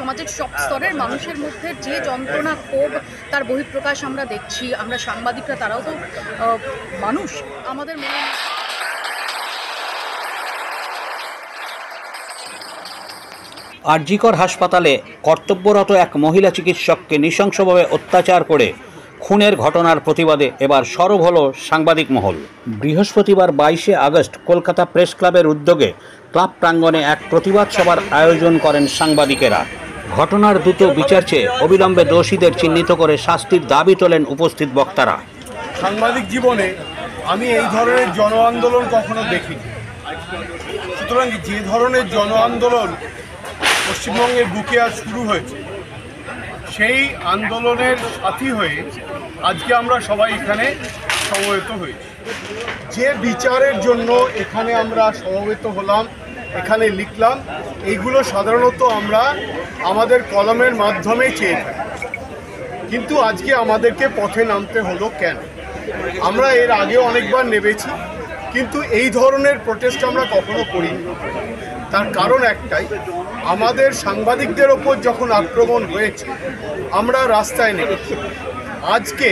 সমাজের সব স্তরের মানুষের মধ্যে যে যন্ত্রণা, ক্ষোভ, তার বহিঃপ্রকাশ আমরা দেখছি। আমরা সাংবাদিকরা, তারাও তো মানুষ। আমাদের মনে আরজিকর হাসপাতালে কর্তব্যরত এক মহিলা চিকিৎসককে নৃশংসভাবে অত্যাচার করে খুনের ঘটনার প্রতিবাদে এবার সরব হল সাংবাদিক মহল। বৃহস্পতিবার 22শে আগস্ট কলকাতা প্রেস ক্লাবের উদ্যোগে ক্লাব প্রাঙ্গণে এক প্রতিবাদ সভার আয়োজন করেন সাংবাদিকেরা। ঘটনার দ্রুত বিচার চেয়ে অবিলম্বে দোষীদের চিহ্নিত করে শাস্তির দাবি তোলেন উপস্থিত বক্তারা। সাংবাদিক জীবনে আমি এই ধরনের জন আন্দোলন কখনো দেখিনি। সুতরাং যে ধরনের জন আন্দোলন পশ্চিমবঙ্গের বুকে আজ শুরু হয়েছে, সেই আন্দোলনের সাথী হয়ে আজকে আমরা সবাই এখানে সমবেত হয়েছি। যে বিচারের জন্য এখানে আমরা সমবেত হলাম, এখানে লিখলাম, এইগুলো সাধারণত আমরা আমাদের কলমের মাধ্যমে চেয়ে থাকি। কিন্তু আজকে আমাদেরকে পথে নামতে হলো কেন? আমরা এর আগেও অনেকবার নেমেছি, কিন্তু এই ধরনের প্রোটেস্ট আমরা কখনো করিনি। তার কারণ একটাই, আমাদের সাংবাদিকদের ওপর যখন আক্রমণ হয়েছে আমরা রাস্তায় নেমেছি। আজকে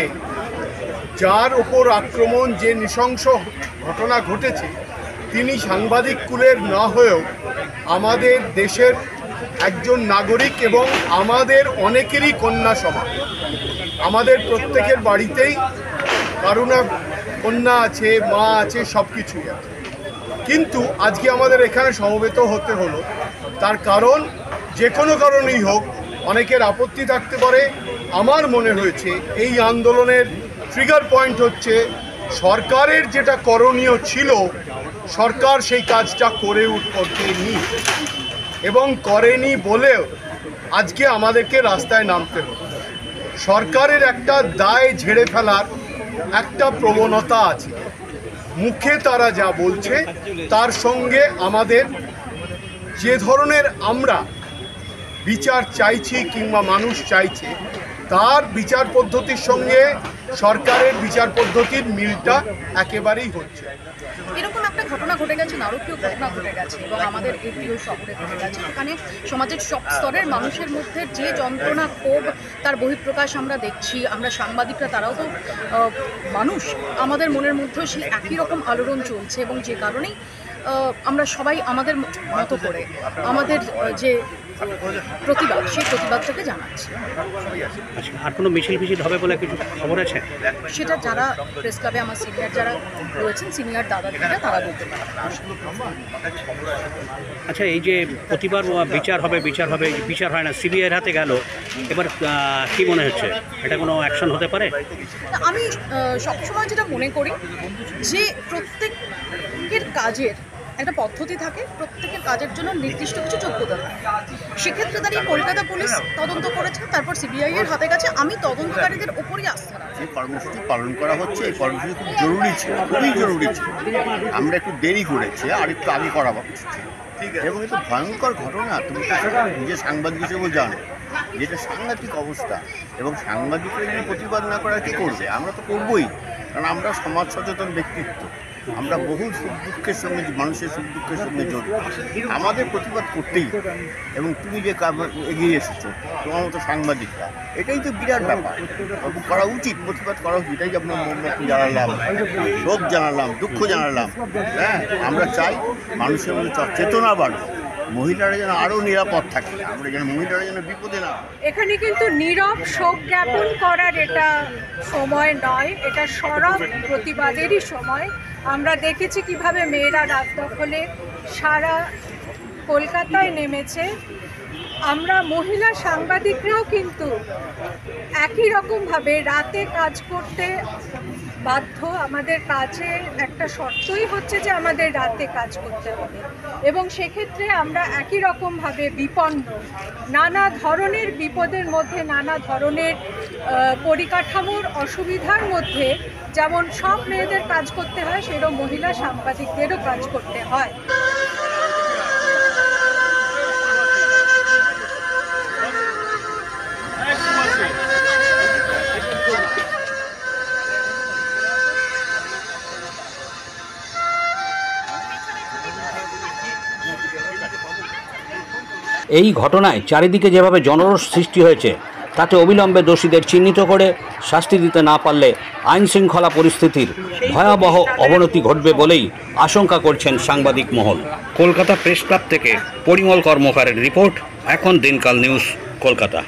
যার ওপর আক্রমণ, যে নৃশংস ঘটনা ঘটেছে, তিনি সাংবাদিক কুলের না হয়েও আমাদের দেশের একজন নাগরিক এবং আমাদের অনেকেরই কন্যা সমান। আমাদের প্রত্যেকের বাড়িতেই কারো না কন্যা আছে, মা আছে, সব কিছুই আছে। কিন্তু আজকে আমাদের এখানে সমবেত হতে হলো, তার কারণ যে কোনো কারণেই হোক, অনেকের আপত্তি থাকতে পারে। আমার মনে হয়েছে এই আন্দোলনের ট্রিগার পয়েন্ট হচ্ছে সরকারের যেটা করণীয় ছিল, সরকার সেই কাজটা করে ওঠেনি এবং করেনি বলেও আজকে আমাদেরকে রাস্তায় নামতে হলো। সরকারের একটা দায় ঝেড়ে ফেলার একটা প্রবণতা আছে। মুখে তারা যা বলছে তার সঙ্গে আমাদের যে ধরনের আমরা বিচার চাইছি কিংবা মানুষ চাইছে, তার বিচার পদ্ধতির সঙ্গে সরকারের বিচার পদ্ধতির মিলটা একেবারেই হচ্ছে। এরকম একটা ঘটনা ঘটে গেছে, নারকীয় ঘটনা ঘটে গেছে এবং আমাদের এই প্রিয় শহরে ঘটে গেছে। এখানে সমাজের সব স্তরের মানুষের মধ্যে যে যন্ত্রণা, ক্ষোভ, তার বহিঃপ্রকাশ আমরা দেখছি। আমরা সাংবাদিকরা, তারাও তো মানুষ। আমাদের মনের মধ্যেও সেই একই রকম আলোড়ন চলছে এবং যে কারণেই আমরা সবাই আমাদের মতো করে আমাদের যে প্রতিবাদ, সেই প্রতিবাদটাকে জানাচ্ছি। আর কোনো মিছিল হবে বলে কিছু খবর আছে? সেটা যারা প্রেস ক্লাবে আমার সিনিয়র যারা রয়েছেন, সিনিয়র দাদাদিরা, তারা বলতে পারেন। আচ্ছা, এই যে প্রতিবার বিচার হবে বিচার হয় না, সিবিআইয়ের হাতে গেল, এবার কি মনে হচ্ছে এটা কোনো অ্যাকশন হতে পারে? আমি সবসময় যেটা মনে করি যে প্রত্যেকের কাজের একটা পদ্ধতি থাকে, প্রত্যেকের কাজের জন্য নির্দিষ্ট কিছু যোগ্যতা থাকে। সেক্ষেত্রে দাঁড়িয়ে কলকাতা পুলিশ তদন্ত করেছে, তারপর সিবিআই এর হাতে গেছে। আমি তদন্তকারীদের ওপরই আস্থা রাখি। যে কর্মসূচি পালন করা হচ্ছে, এই কর্মসূচি খুব জরুরি ছিল, খুবই জরুরি ছিল। আমরা একটু দেরি করেছি, আর একটু আগে করা উচিত ছিল। এবং এটা ভয়ঙ্কর ঘটনা, তুমি তো নিজের সাংবাদিক হিসেবেও জানো যেটা সাংঘাতিক অবস্থা। এবং সাংবাদিকরা যদি প্রতিবাদ না করার কী করবে? আমরা তো করবই, কারণ আমরা সমাজ সচেতন ব্যক্তিত্ব। আমরা বহু সুখ দুঃখের সঙ্গে, মানুষের সুখ দুঃখের সঙ্গে জড়িত, আমাদের প্রতিবাদ করতেই। এবং তুমি যে এগিয়ে এসেছো তোমার মতো সাংবাদিকরা, এটাই তো বিরাট ব্যাপার, করা উচিত, প্রতিবাদ করা উচিত। এটাই যে আপনার মোমবাতি জানালাম, শোক জানালাম, দুঃখ জানালাম। হ্যাঁ, আমরা চাই মানুষের মধ্যে চেতনা বাড়বে, মহিলারা যেন আরও নিরাপদ থাকে, আমরা যেন মহিলারা যেন বিপদে না। এখানে কিন্তু নীরব শোক জ্ঞাপন করার এটা সময় নয়, এটা সরব প্রতিবাদেরই সময়। আমরা দেখেছি কিভাবে মেয়েরা রাত দখলে সারা কলকাতায় নেমেছে। আমরা মহিলা সাংবাদিকরাও কিন্তু একই রকমভাবে রাতে কাজ করতে বাধ্য। আমাদের কাজের একটা শর্তই হচ্ছে যে আমাদের রাতে কাজ করতে হবে এবং সেক্ষেত্রে আমরা একই রকমভাবে বিপন্ন, নানা ধরনের বিপদের মধ্যে, নানা ধরনের পরিকাঠামোর অসুবিধার মধ্যে যেমন সব মেয়েদের কাজ করতে হয়, সেরকম মহিলা সাংবাদিকদেরও কাজ করতে হয়। এই ঘটনায় চারিদিকে যেভাবে জনরোষ সৃষ্টি হয়েছে তাতে অবিলম্বে দোষীদের চিহ্নিত করে শাস্তি দিতে না পারলে আইন শৃঙ্খলা পরিস্থিতির ভয়াবহ অবনতি ঘটবে বলেই আশঙ্কা করছেন সাংবাদিক মহল। কলকাতা প্রেস ক্লাব থেকে পরিমল কর্মকারের রিপোর্ট, এখন দিনকাল নিউজ, কলকাতা।